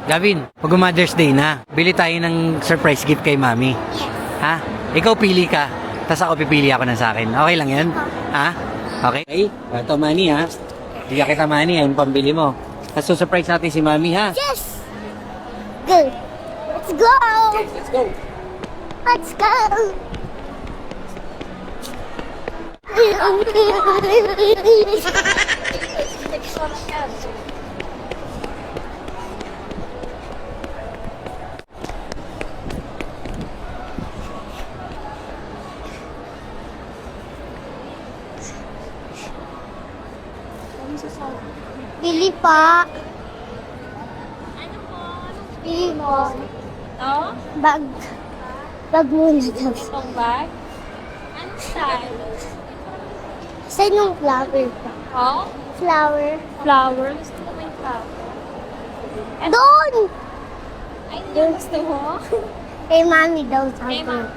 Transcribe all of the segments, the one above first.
Gavin, pag Mother's Day na, bili tayo ng surprise gift kay Mami. Ha? Ikaw pili ka, tapos ako pipili ako ng sa akin. Okay lang yan? Ha? Okay? Okay? Ito, Manny, ha? Bigyan kita, Manny, yung pambili mo. Tapos surprise natin si Mami, ha? Yes! Good. Let's go! Let's go! Let's go! Pili pa. Pili mo. No? Bag. Bag muna daw. Itong bag? Anong style? Saan yung flower pa? Oh? Flower. Flower? Gusto mo may flower? Doon! Ay, yung gusto mo? Kay mami daw sabi. Kay mami.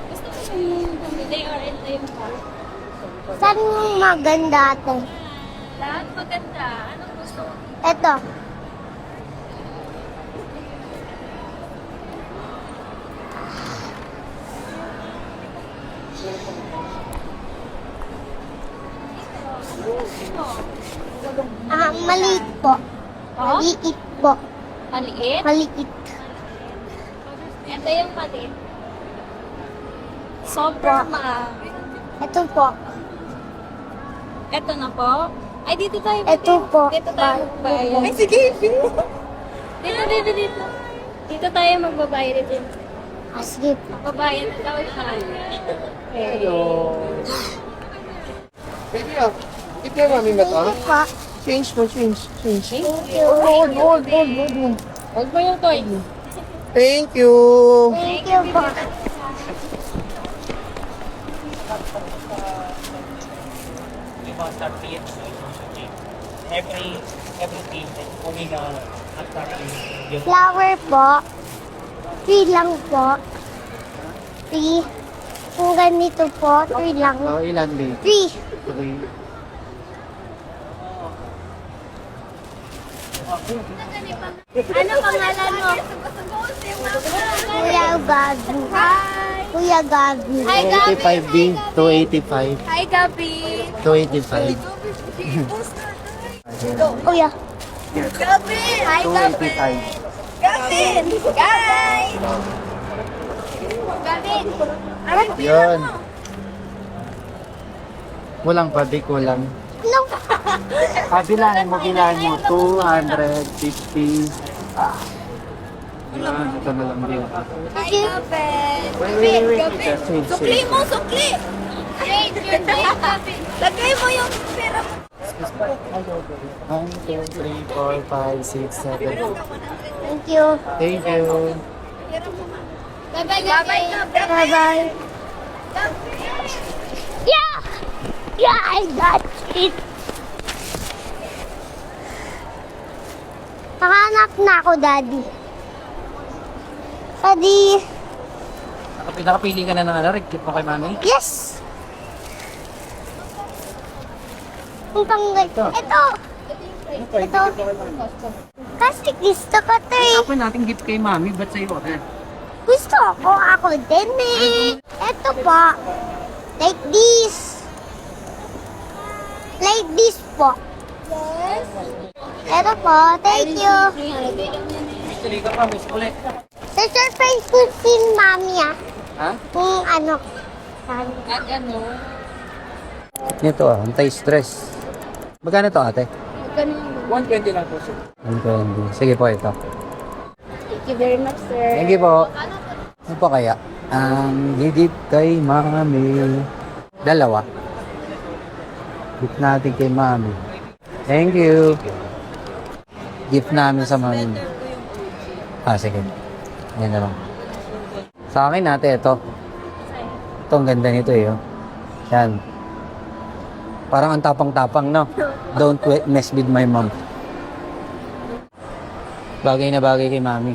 Gusto mo yung bumili or ito yung bag? Saan yung maganda ate? Lahat maganda. Anong gusto mo? Eto. Maliit po. Oh? Maliit po. Maliit? Maliit. Ito yung maliit. Sobrang Ito po. Ito na po. Ay, dito tayo. Ito po. Dito tayo magbabayad. Ay, sige. Dito. Dito tayo magbabayad din. Sige po. Magbabayad na daw tayo. Hello. Baby, give me mami mo to. Thank you po. Change mo, change. Thank you. Hold. Huwag mo yung toy. Thank you. Thank you po. Everything, only the Flower po. 3 lang po. 3. Kung ganito po, 3 lang. Oh, ilan, babe? 3. Okay. Ano pangalan mo? Kuya Gabi. Kuya Gabi. Hi, Gabi. 285 B, 285. Hi, Gabi. 285. Kuya. Gabi. Hi, Gabi. 285. Gabi. Guys. Gabi. Yun. Kulang pa, di kulang. No. Bilangin mo. 250. Yan, ito na lang din. Hi, Gabi. Wait. Sukli mo, sukli. Lagay mo yung pera mo. 1, 2, 3, 4, 5, 6, 7. Thank you. Thank you. Bye-bye, Gabi. Bye-bye. Yeah! Yeah, I got it. Nakahanap na ako, Daddy. Daddy. Nakapili ka na ng ano, gift mo kay Mami? Yes! Ang panggal. Ito! Ito. Kasi gusto ko ito eh. Ako natin gift kay Mami, ba't sa'yo order? Gusto ko. Ako din eh. Ito po. Like this. Like this po. Yes. Ito po. Thank you. Actually ka pa, miss ulit. Sa surprise ko si Mami ah. Ha? Kung ano. At ano? Ito anti-stress. Magkano to ate? Ganun. 120 lang po, sir. 120. Sige po ito. Thank you very much, sir. Thank you po. Ano po kaya? Ang gift kay Mami. Dalawa. Gift natin kay Mami. Thank you. Gift namin sa Mami. Sige. Yan na lang. Sa akin ate, ito. Ito, ang ganda nito eh. Oh. Yan. Parang ang tapang-tapang, no? Don't mess with my mom. Bagay na bagay kay Mami.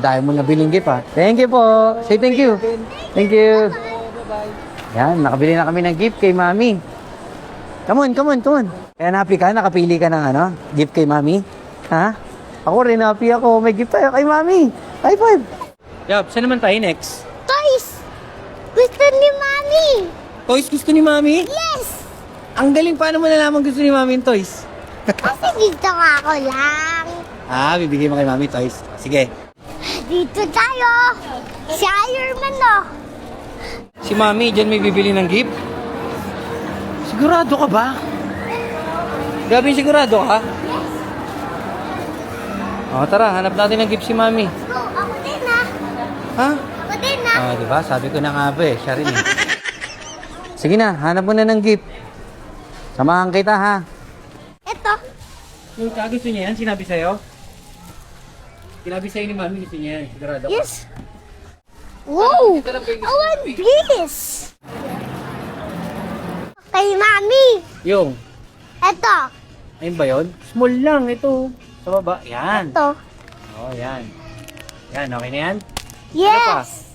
Dahil mo nabiling gift, ha? Thank you po. Say thank you. Thank you. Yan, nakabili na kami ng gift kay Mami. Come on, come on, come on. Kaya happy ka? Nakapili ka ng ano? Gift kay Mami? Ha? Ako rin happy ako. May gift tayo kay Mami. High five. Yup, saan naman tayo next? Toys! Gusto ni Mami! Toys gusto ni Mami? Yes! Ang galing, paano mo nalaman gusto ni Mami yung toys? Kasi dito nga ako lang. Ah, bibigay mo kay Mami toys. Sige. Dito tayo. Si Iron Man, oh. Si Mami, dyan may bibili ng gift? Sigurado ka ba? Gabi, sigurado ka? O, tara, hanap natin ng gift si Mami. Go, ako din, ha? Ha? Ako din, ha? Ah, di ba? Sabi ko na nga ba eh. Siya rin eh. Sige na, hanap mo na ng gift. Samahan kita ha. Ito. Yung gusto niya yan? Sinabi sa'yo? Sinabi sa'yo ni Mami, gusto niya yan. Sigurado ka. Yes. Wow! I want this! Kay Mami! Yung, Ito. ayun ba yun? Small lang, ito. Sa baba, yan. Ito. Oh, yan. Yan, okay na yan? Yes!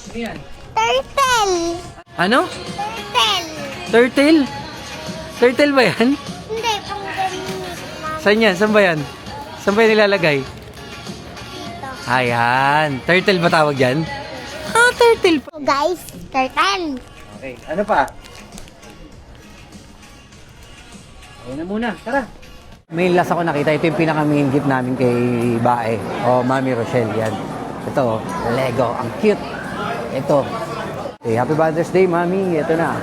Ano yan? Turtle! Ano? Turtle! Turtle? Turtle ba yan? Hindi, pang ganito. Saan yan? Saan ba yan? Saan ba yan nilalagay? Dito. Ayan. Turtle ba tawag yan? Ah, turtle pa. So guys, turtle. Okay, ano pa? Okay na muna, tara. May last ako nakita, ito yung pinaka-main gift namin kay Bae o Mami Rochelle, yan. Ito, Lego, ang cute. Ito. Okay, happy Father's Day, Mami. Ito na,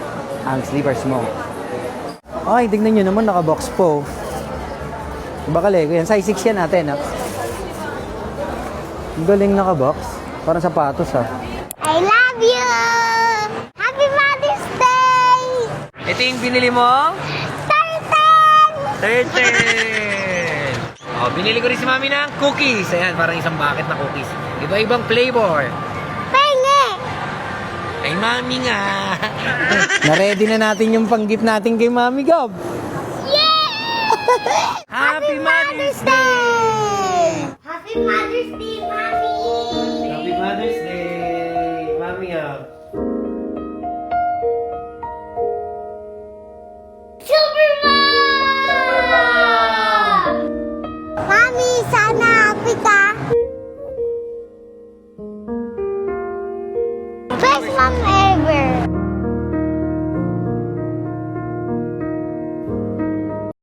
ang slippers mo. Ay, tignan nyo naman, naka-box po. Baka Lego yan, size 6 yan natin, ha? Ang galing naka-box. Parang sapatos, ha? I love you! Happy Mother's Day! Ito yung binili mo? Turtle! Turtle! Oh, binili ko rin si Mami ng cookies. Ayan, parang isang bucket na cookies. Iba-ibang flavor. Penge! Kay Mami nga. Na-ready na natin yung pang-gift natin kay Mami Gob. Yeah! Happy Mother's Day! Happy Mother's Day, Mommy! Happy Mother's Day, Mami Gob. Supermom! Mami, sana happy ka.